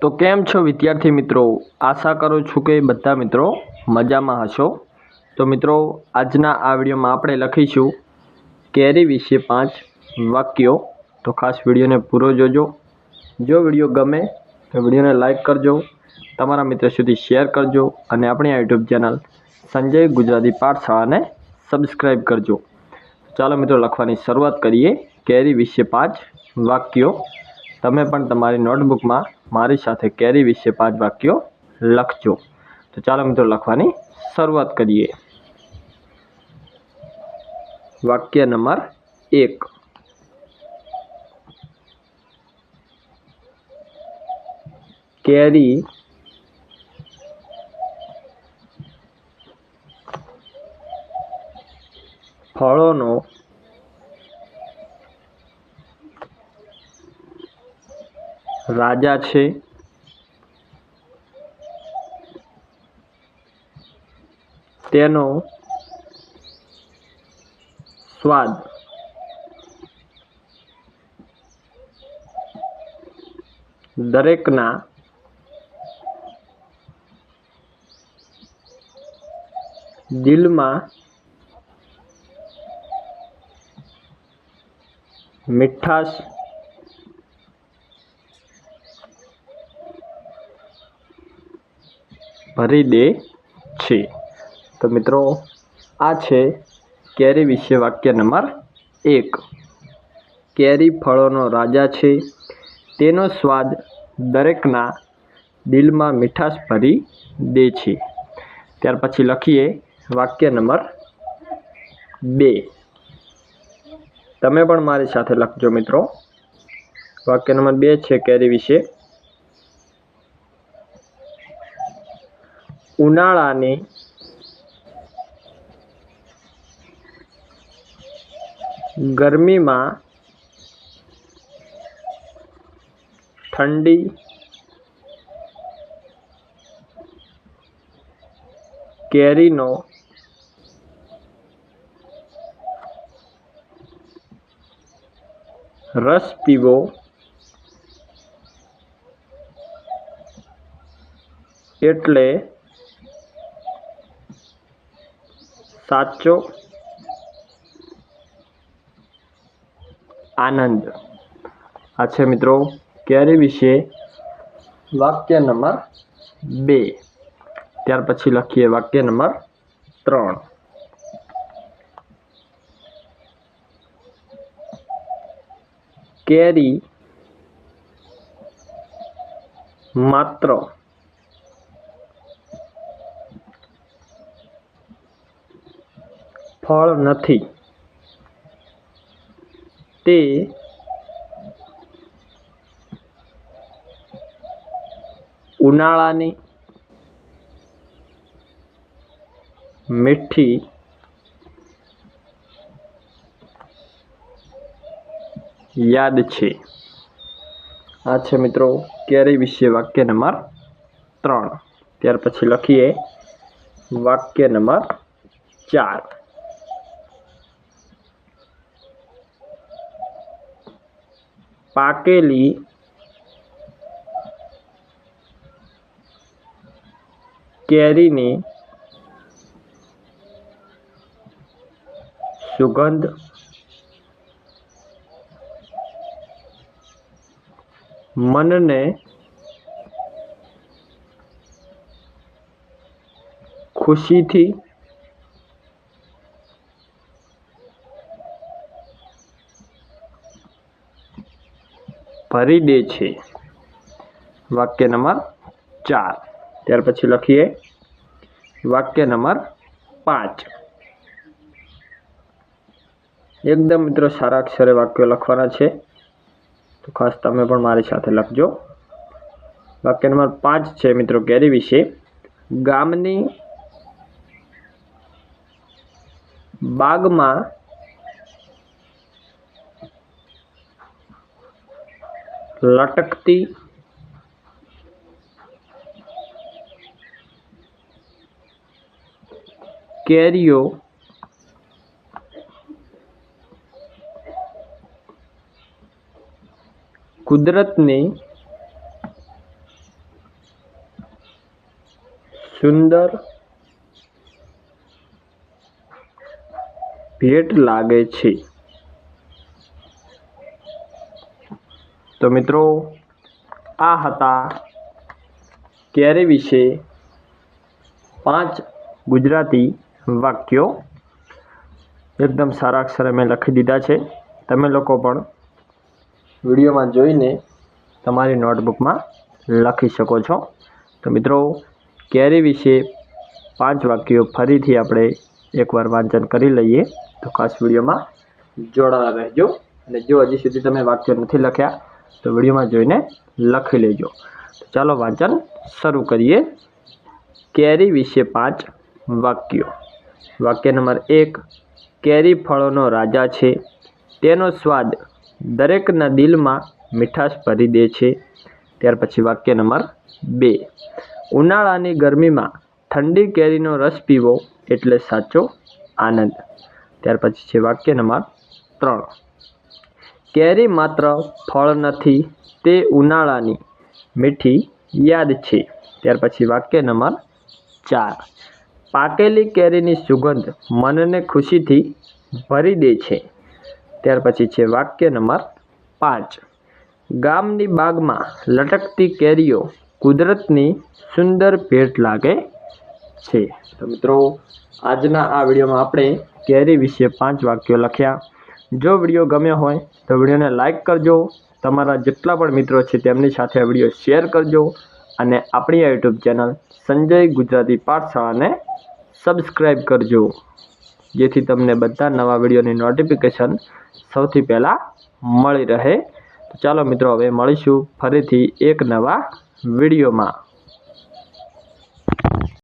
તો કેમ છો વિદ્યાર્થી મિત્રો? આશા કરું છું કે બધા મિત્રો મજામાં હશો। તો મિત્રો આજના આ વિડીયોમાં આપણે લખીશું કેરી વિશે 5 વાક્યો। તો ખાસ વિડીયોને પૂરો જોજો। જો વિડીયો ગમે તો વિડીયોને લાઈક કરજો, તમારા મિત્રો સુધી શેર કરજો અને આપણી યુટ્યુબ ચેનલ સંજય ગુજરાતી પાઠશાળાને સબસ્ક્રાઈબ કરજો। ચાલો મિત્રો લખવાની શરૂઆત કરીએ। કેરી વિશે 5 વાક્યો। તમે પણ તમારી નોટબુકમાં મારી સાથે કેરી વિશે 5 વાક્યો લખજો। તો ચાલો મિત્રો લખવાની શરૂઆત કરીએ। વાક્ય નંબર 1। કેરી ફળોનો રાજા છે। તેનો સ્વાદ દરેકના દિલમાં મીઠાશ ભરી દે છે। તો મિત્રો આ છે કેરી વિશે વાક્ય નંબર 1। કેરી ફળોનો રાજા છે, તેનો સ્વાદ દરેકના દિલમાં મીઠાશ ભરી દે છે। ત્યાર પછી લખીએ વાક્ય નંબર 2। તમે પણ મારી સાથે લખજો મિત્રો। વાક્ય નંબર 2 છે કેરી વિશે। ઉનાળાની ગરમીમાં ઠંડી કેરીનો રસ પીવો એટલે સાચો આનંદ। આ છે મિત્રો કેરી વિશે વાક્ય નંબર 2। ત્યાર પછી લખીએ વાક્ય નંબર 3। કેરી માત્ર ફળ નથી, તે ઉનાળાની મીઠી યાદ છે। આ છે મિત્રો કેરી વિશે વાક્ય નંબર 3। ત્યાર પછી લખીએ વાક્ય નંબર 4। પાકેલી કેરીની સુગંધ મનને ખુશીથી ભરી દે છે। વાક્ય નંબર 4। ત્યાર પછી લખીએ વાક્ય નંબર 5। એકદમ મિત્રો સારા અક્ષરે વાક્યો લખવાના છે, તો ખાસ તમે પણ મારી સાથે લખજો। વાક્ય નંબર 5 છે મિત્રો કેરી વિશે। ગામની બાગમાં લટકતી કેરીઓ કુદરતની સુંદર ભેટ લાગે છે। તો મિત્રો આ હતા કેરી વિશે 5 ગુજરાતી વાક્યો। એકદમ સારા અક્ષરે મેં લખી દીધા છે। તમે લોકો પણ વિડીયોમાં જોઈને તમારી નોટબુકમાં લખી શકો છો। તો મિત્રો કેરી વિશે 5 વાક્યો ફરીથી આપણે એકવાર વાંચન કરી લઈએ। તો ખાસ વિડીયોમાં જોડાયેલા રહેજો અને જો હજી સુધી તમે વાક્યો નથી લખ્યા તો વિડીયોમાં જોઈને લખી લેજો। તો ચાલો વાંચન શરૂ કરીએ। કેરી વિશે 5 વાક્યો। વાક્ય નંબર 1, કેરી ફળોનો રાજા છે, તેનો સ્વાદ દરેકના દિલમાં મીઠાશ ભરી દે છે। ત્યાર પછી વાક્ય નંબર 2, ઉનાળાની ગરમીમાં ઠંડી કેરીનો રસ પીવો એટલે સાચો આનંદ। ત્યાર પછી છે વાક્ય નંબર 3, કેરી માત્ર ફળ નથી, તે ઉનાળાની મીઠી યાદ છે। ત્યાર પછી વાક્ય નંબર 4, પાકેલી કેરીની સુગંધ મનને ખુશીથી ભરી દે છે। ત્યાર પછી છે વાક્ય નંબર 5, ગામની બાગમાં લટકતી કેરીઓ કુદરતની સુંદર ભેટ લાગે છે। તો મિત્રો આજના આ વિડીયોમાં આપણે કેરી વિશે 5 વાક્યો લખ્યા। જો વિડીયો ગમ્યો હોય તો વિડીયોને લાઈક કરજો, તમારા જેટલા પણ મિત્રો છે તેમની સાથે આ વિડીયો શેર કરજો અને આપણી યુટ્યુબ ચેનલ સંજય ગુજરાતી પાઠશાળાને સબસ્ક્રાઈબ કરજો, જેથી તમને બધા નવા વિડીયોની નોટિફિકેશન સૌથી પહેલાં મળી રહે। તો ચાલો મિત્રો હવે મળીશું ફરીથી એક નવા વિડીયોમાં।